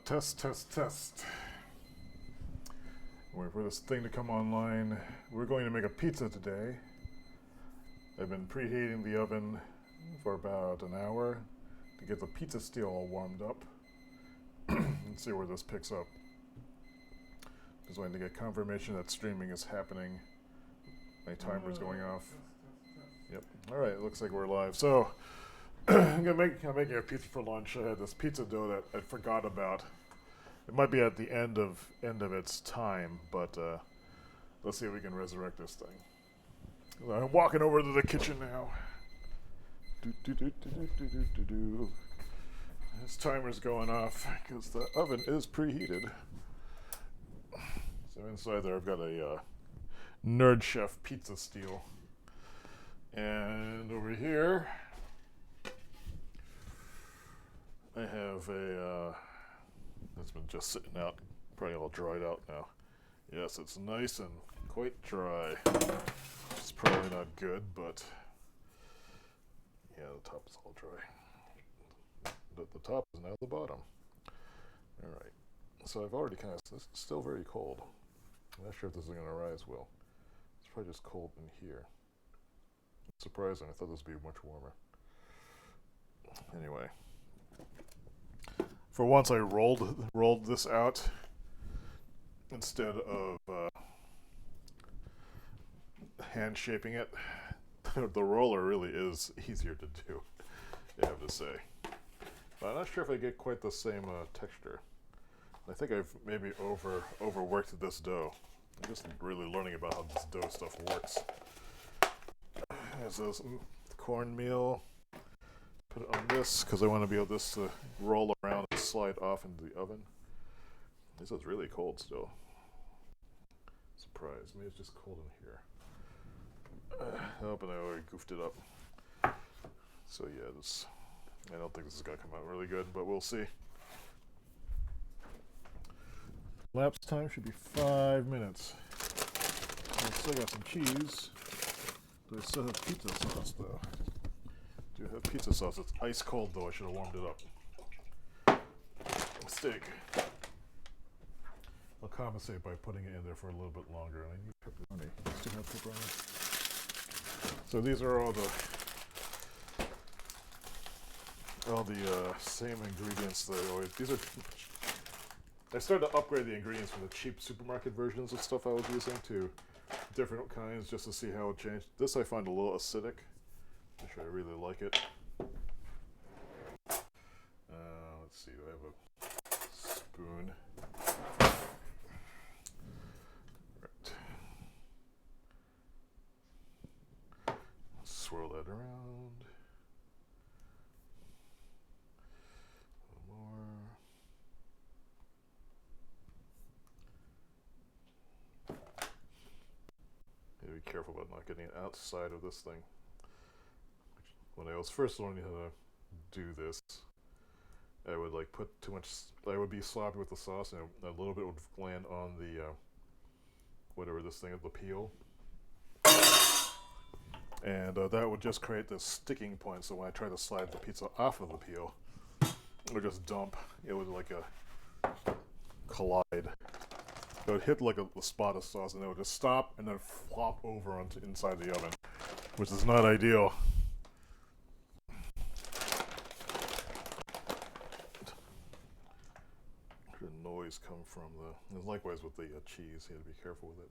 Test, test, test. Wait for this thing to come online. We're going to make a pizza today. I've been preheating the oven for about an hour to get the pizza steel all warmed up. Let's see where this picks up. Just waiting to get confirmation that streaming is happening. My timer's going off. Yep. All right. Looks like we're live. So I'm making a pizza for lunch. I had this pizza dough that I forgot about. It might be at the end of its time, but let's see if we can resurrect this thing. I'm walking over to the kitchen now. This timer's going off because the oven is preheated. So inside there, I've got a Nerd Chef pizza steel, and over here I have a that's been just sitting out, probably all dried out now. Yes, it's nice and quite dry. It's probably not good, but yeah, the top is all dry. The top is now the bottom. All right. So I've already it's still very cold. I'm not sure if this is going to rise well. It's probably just cold in here. It's surprising. I thought this would be much warmer. Anyway. For once, I rolled this out instead of hand shaping it. The roller really is easier to do, I have to say. But I'm not sure if I get quite the same texture. I think I've maybe overworked this dough. I'm just really learning about how this dough stuff works. There's this cornmeal. Put it on this because I want to be able to roll around and slide off into the oven. This is really cold still. Surprise. Maybe it's just cold in here. Oh, but I already goofed it up. So yeah, I don't think this is going to come out really good, but we'll see. Lapse time should be 5 minutes. I still got some cheese. Do I still have pizza sauce though? Do have pizza sauce. It's ice cold though. I should have warmed it up. Mistake. I'll compensate by putting it in there for a little bit longer. I need pepperoni. I still have pepperoni. So these are all the same ingredients that I always. These are. I started to upgrade the ingredients from the cheap supermarket versions of stuff I was using to different kinds just to see how it changed. This I find a little acidic. I'm sure I really like it. Let's see, do I have a spoon? Right. Swirl that around. A little more. Be careful about not getting outside of this thing. When I was first learning how to do this, I would put too much. I would be sloppy with the sauce, and a little bit would land on the whatever this thing is, the peel, and that would just create this sticking point. So when I try to slide the pizza off of the peel, it would just dump. It would collide. It would hit a spot of sauce, and it would just stop and then flop over onto inside the oven, which is not ideal. Where did the noise come from? And likewise with the cheese, you had to be careful with it.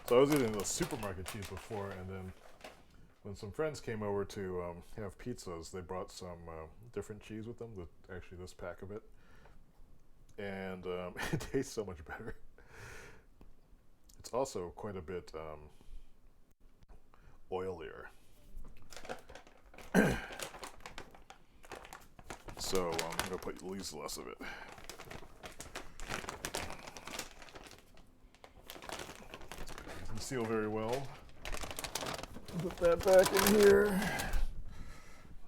So I was eating the supermarket cheese before, and then when some friends came over to have pizzas, they brought some different cheese with them. Actually, this pack of it, and it tastes so much better. It's also quite a bit oilier. So I'm going to use less of it. Doesn't seal very well. Put that back in here.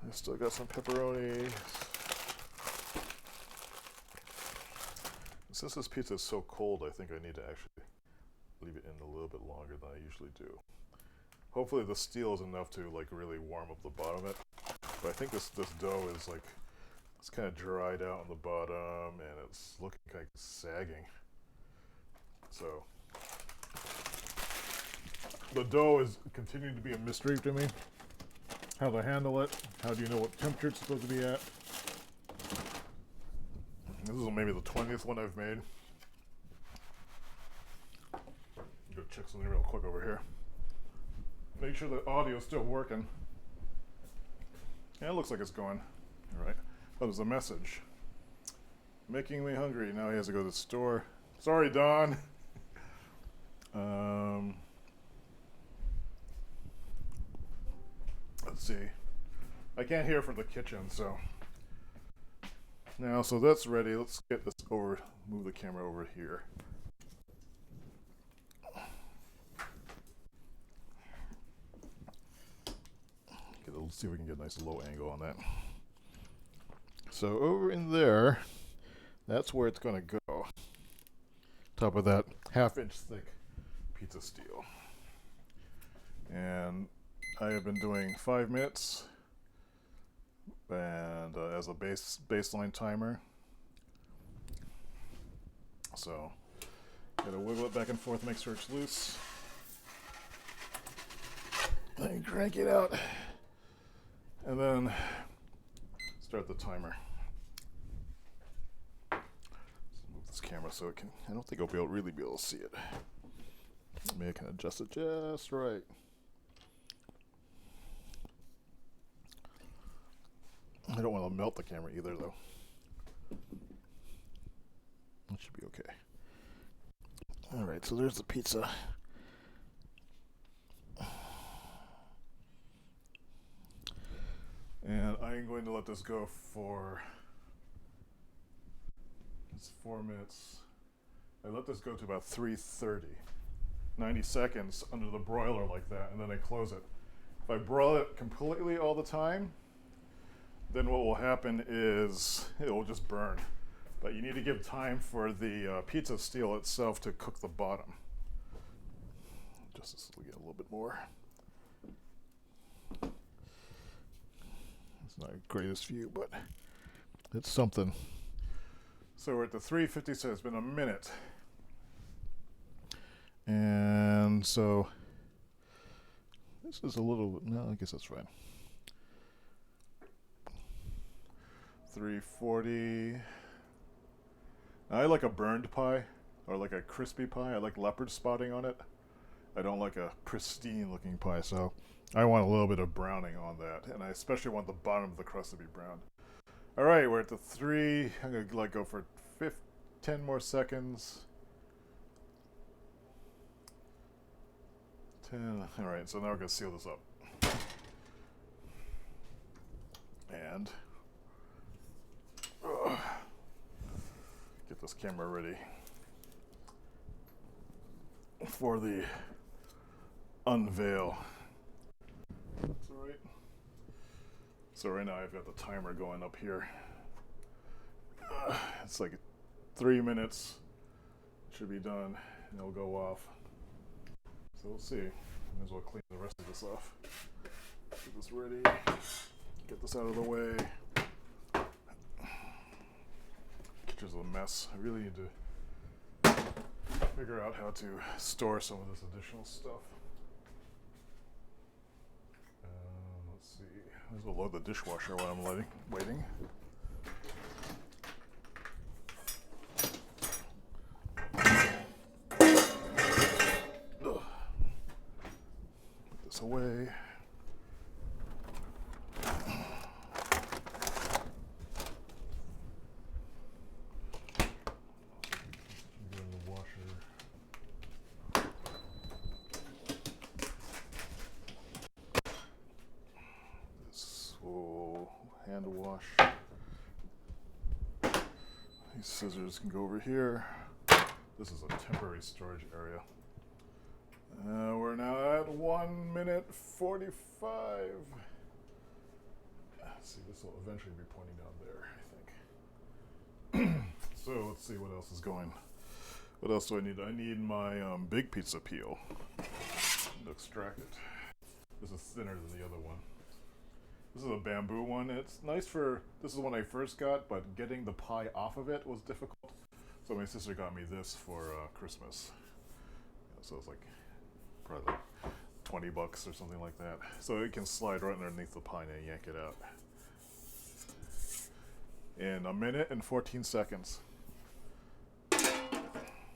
I still got some pepperoni. Since this pizza is so cold, I think I need to actually leave it in a little bit longer than I usually do. Hopefully the steel is enough to really warm up the bottom of it. But I think this dough is It's kind of dried out on the bottom, and it's looking kind of sagging. So the dough is continuing to be a mystery to me. How to handle it? How do you know what temperature it's supposed to be at? This is maybe the 20th one I've made. Go check something real quick over here. Make sure the audio's still working. Yeah, it looks like it's going. All right. That was a message. Making me hungry. Now he has to go to the store. Sorry, Don. Let's see. I can't hear from the kitchen, so. Now, so that's ready. Let's get this over, move the camera over here. Let's see if we can get a nice low angle on that. So over in there, that's where it's going to go. Top of that half-inch thick pizza steel. And I have been doing 5 minutes, and as a baseline timer. So gotta wiggle it back and forth, make sure it's loose. Then crank it out, and then start the timer. Let's move this camera so it can. I don't think I'll really be able to see it. Maybe I can adjust it just right. I don't want to melt the camera either, though. That should be okay. All right, so there's the pizza. And I'm going to let this go for, it's 4 minutes. I let this go to about 3:30. 90 seconds under the broiler like that, and then I close it. If I broil it completely all the time, then what will happen is it will just burn. But you need to give time for the pizza steel itself to cook the bottom. Just this will get a little bit more. It's not the greatest view, but it's something. So we're at the 3:50, so it's been a minute. And so this is a little, no, I guess that's fine. 3:40. I like a burned pie or like a crispy pie. I like leopard spotting on it. I don't like a pristine looking pie, so I want a little bit of browning on that, and I especially want the bottom of the crust to be browned. All right, we're at the 3. I'm gonna let go for 10 more seconds. 10. All right, so now we're gonna seal this up. And get this camera ready for the unveil. That's all right. So right now I've got the timer going up here. It's like 3 minutes. Should be done, and it'll go off. So we'll see. Might as well clean the rest of this off. Get this ready. Get this out of the way. Kitchen's a mess. I really need to figure out how to store some of this additional stuff. Let's see. Might as well load the dishwasher while I'm waiting. Put this away. Hand wash. These scissors can go over here. This is a temporary storage area. We're now at 1 minute 45. Let's see, this will eventually be pointing down there, I think. So let's see what else is going. What else do I need? I need my big pizza peel to extract it. This is thinner than the other one. This is a bamboo one. It's nice for, this is the one I first got, but getting the pie off of it was difficult. So my sister got me this for Christmas. So it's like probably like 20 bucks or something like that. So it can slide right underneath the pie and yank it out. In a minute and 14 seconds.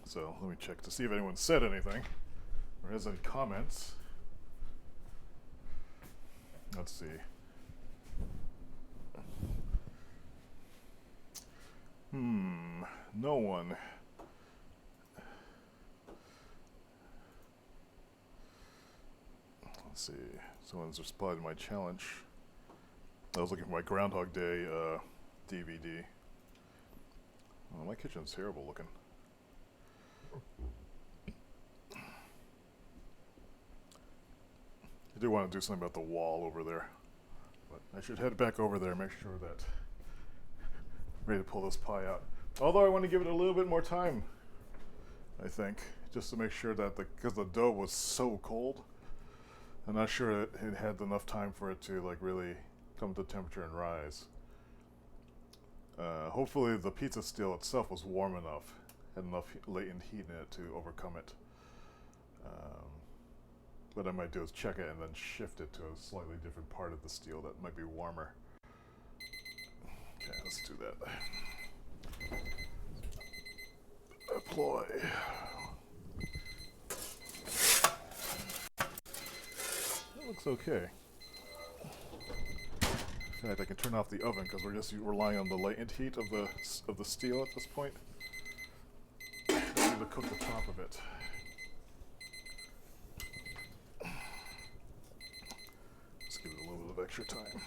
So let me check to see if anyone said anything or has any comments. Let's see. No one. Let's see. Someone's responded to my challenge. I was looking for my Groundhog Day DVD. Oh, my kitchen's terrible looking. I do want to do something about the wall over there. But I should head back over there and make sure that I'm ready to pull this pie out. Although I want to give it a little bit more time, I think, just to make sure that because the dough was so cold, I'm not sure it had enough time for it to like really come to temperature and rise. Hopefully the pizza steel itself was warm enough, had enough latent heat in it to overcome it. What I might do is check it and then shift it to a slightly different part of the steel that might be warmer. Okay, let's do that. Apply. That looks okay. In fact, I can turn off the oven because we're just relying on the latent heat of the steel at this point. I need to cook the top of it. Let's give it a little bit of extra time.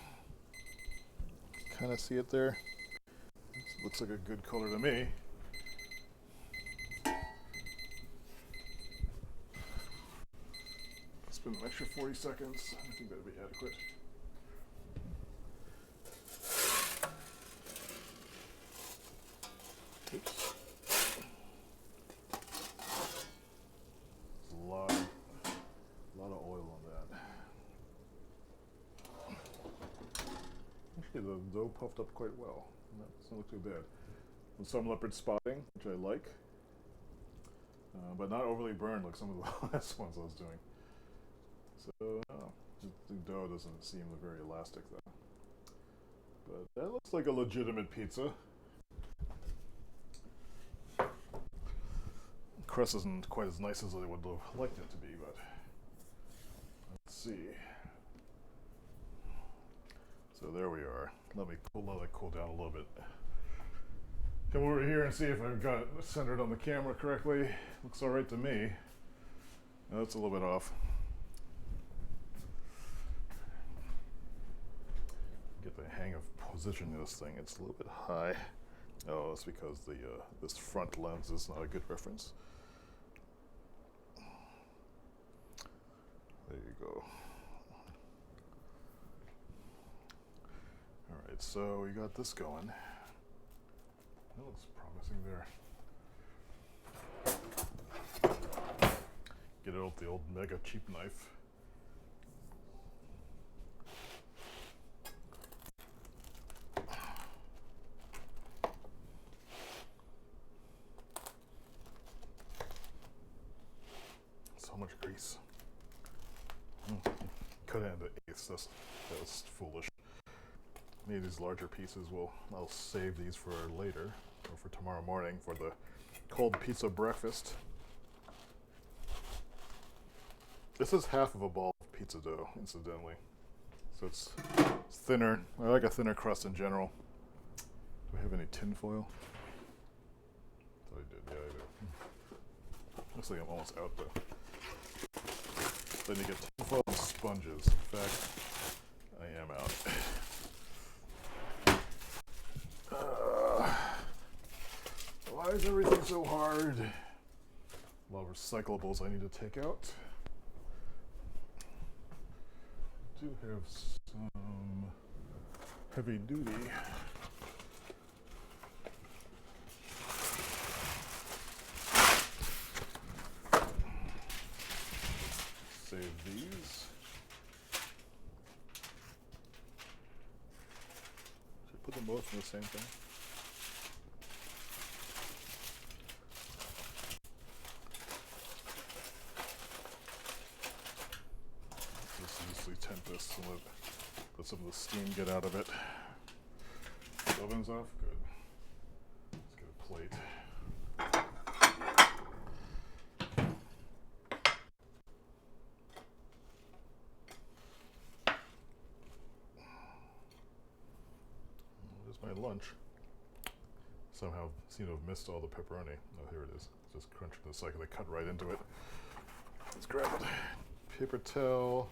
Kind of see it there. This looks like a good color to me. Spend an extra 40 seconds. I think that'd be adequate. Oops. There's a lot of oil on that. Actually, the dough puffed up quite well. That doesn't look too bad. And some leopard spotting, which I like, but not overly burned like some of the last ones I was doing. So, the dough doesn't seem very elastic though. But that looks like a legitimate pizza. Crust isn't quite as nice as I would have liked it to be, but let's see. So there we are. Let it cool down a little bit. Come over here and see if I've got it centered on the camera correctly. Looks all right to me. No, it's a little bit off. Get the hang of positioning this thing. It's a little bit high. Oh, that's because the this front lens is not a good reference. There you go. All right, so we got this going. That looks promising there. Get it with the old mega cheap knife. So much grease. Cut it into eighths. That was foolish. Maybe these larger pieces I'll save these for later or for tomorrow morning for the cold pizza breakfast. This is half of a ball of pizza dough, incidentally. So it's thinner. I like a thinner crust in general. Do I have any tin foil? I did, yeah, I do. Looks like I'm almost out though. Then you get tin foil and sponges. In fact, I am out. Why is everything so hard? A lot of recyclables I need to take out. Do have some heavy duty. Save these. both the same thing? Just loosely temp this to let some of the steam get out of it. The oven's off? Good. Let's get a plate. There's my lunch. Somehow seem to have missed all the pepperoni. Oh, here it is. Just crunching this so I can cut right into it. Let's grab it. Paper towel.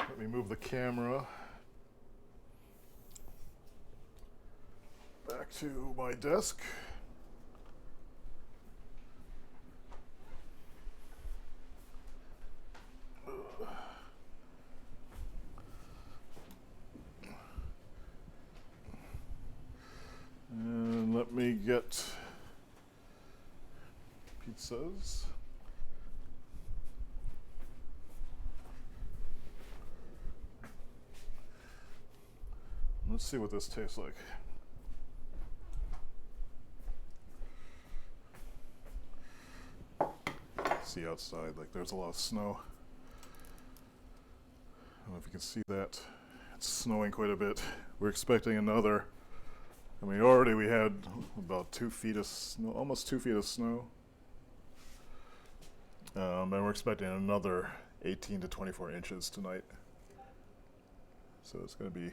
Let me move the camera back to my desk. And let me get pizzas. Let's see what this tastes like. See outside, like there's a lot of snow. I don't know if you can see that. It's snowing quite a bit. We're expecting another. I mean, already we had about 2 feet of snow, almost 2 feet of snow. And we're expecting another 18 to 24 inches tonight. So it's going to be,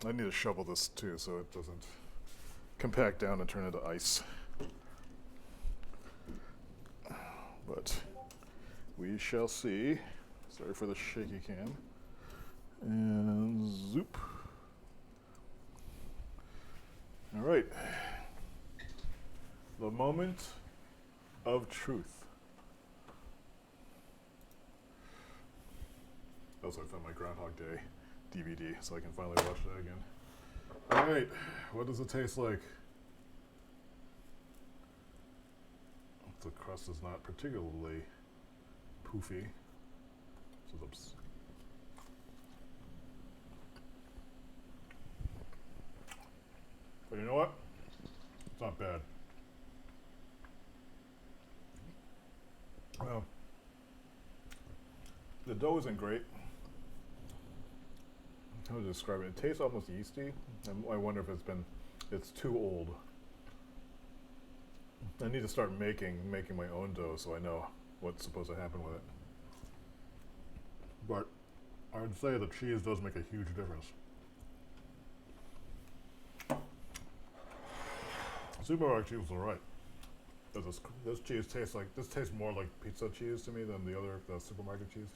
I need to shovel this too so it doesn't compact down and turn into ice. But we shall see. Sorry for the shaky cam. And zoop. All right. The moment of truth. Also, I found my Groundhog Day DVD, so I can finally watch that again. All right, what does it taste like? The crust is not particularly poofy. But you know what? It's not bad. Well, the dough isn't great. How to describe it? It tastes almost yeasty. I wonder if it's too old. I need to start making my own dough so I know what's supposed to happen with it. But I would say the cheese does make a huge difference. Supermarket cheese is alright. This cheese tastes more like pizza cheese to me than the supermarket cheese.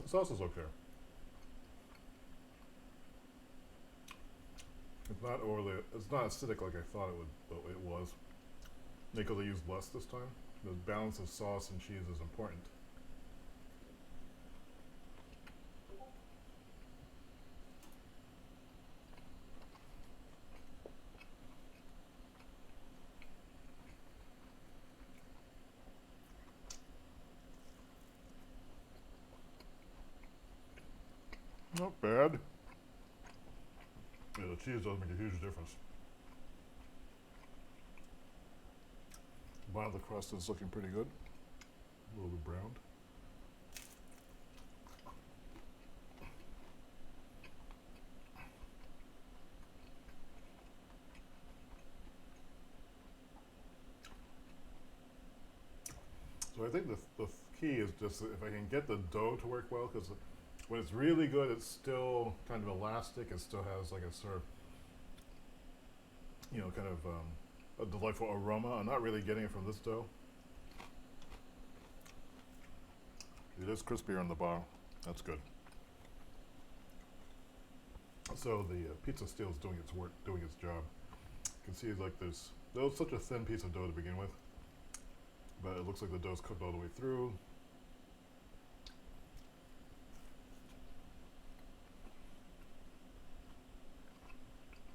The sauce is okay. It's not acidic like I thought it would, but it was. Because I used less this time. The balance of sauce and cheese is important. Not bad. Yeah, the cheese does make a huge difference. The bottom of the crust is looking pretty good. A little bit browned. So I think the key is just if I can get the dough to work well, because when it's really good, it's still kind of elastic. It still has like a sort of, kind of a delightful aroma. I'm not really getting it from this dough. It is crispier on the bottom. That's good. So the pizza steel is doing its work, doing its job. You can see like that was such a thin piece of dough to begin with, but it looks like the dough's cooked all the way through.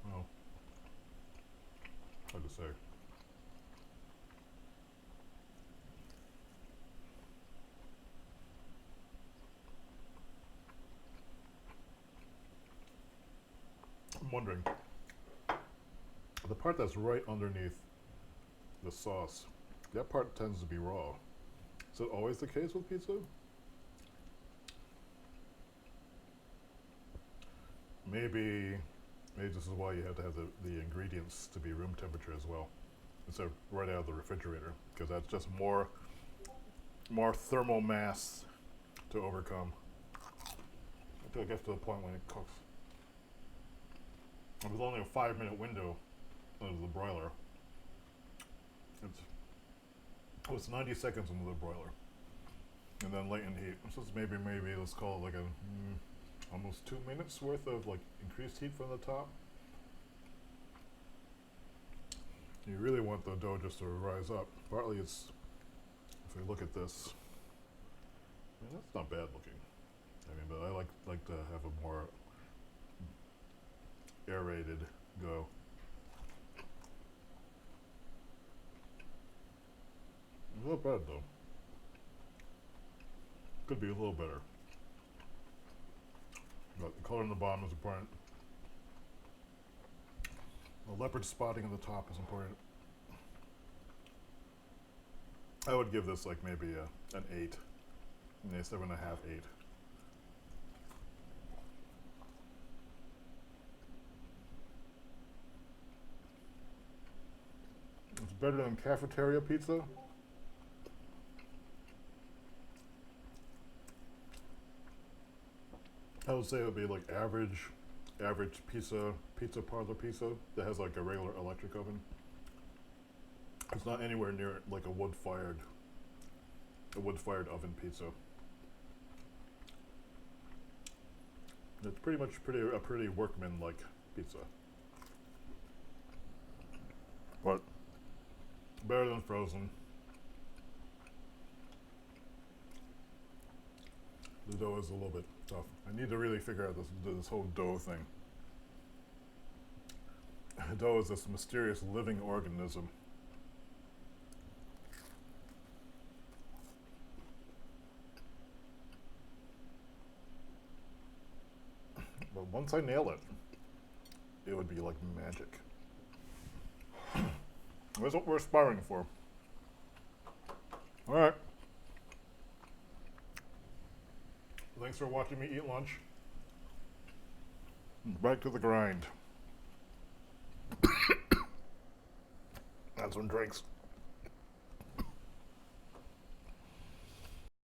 Well, wondering, the part that's right underneath the sauce, that part tends to be raw. Is it always the case with pizza? Maybe this is why you have to have the ingredients to be room temperature as well, instead of right out of the refrigerator, because that's just more thermal mass to overcome until it gets to the point when it cooks. It was only a 5-minute window of the broiler. It's 90 seconds into the broiler, and then latent heat. So it's maybe let's call it like a almost 2 minutes worth of like increased heat from the top. You really want the dough just to rise up. Partly it's, if we look at this, I mean, that's not bad looking. I mean, but I like to have a more aerated dough. It's not bad though. Could be a little better. But the color on the bottom is important. The leopard spotting on the top is important. I would give this like maybe an 8, maybe 7.5, 8. It's better than cafeteria pizza. I would say it would be like average pizza parlor pizza that has like a regular electric oven. It's not anywhere near like a wood-fired oven pizza. It's pretty much a pretty workman-like pizza, but better than frozen. The dough is a little bit tough. I need to really figure out this whole dough thing. Dough is this mysterious living organism. But once I nail it, it would be like magic. That's what we're aspiring for. All right. Thanks for watching me eat lunch. Back to the grind. And some drinks.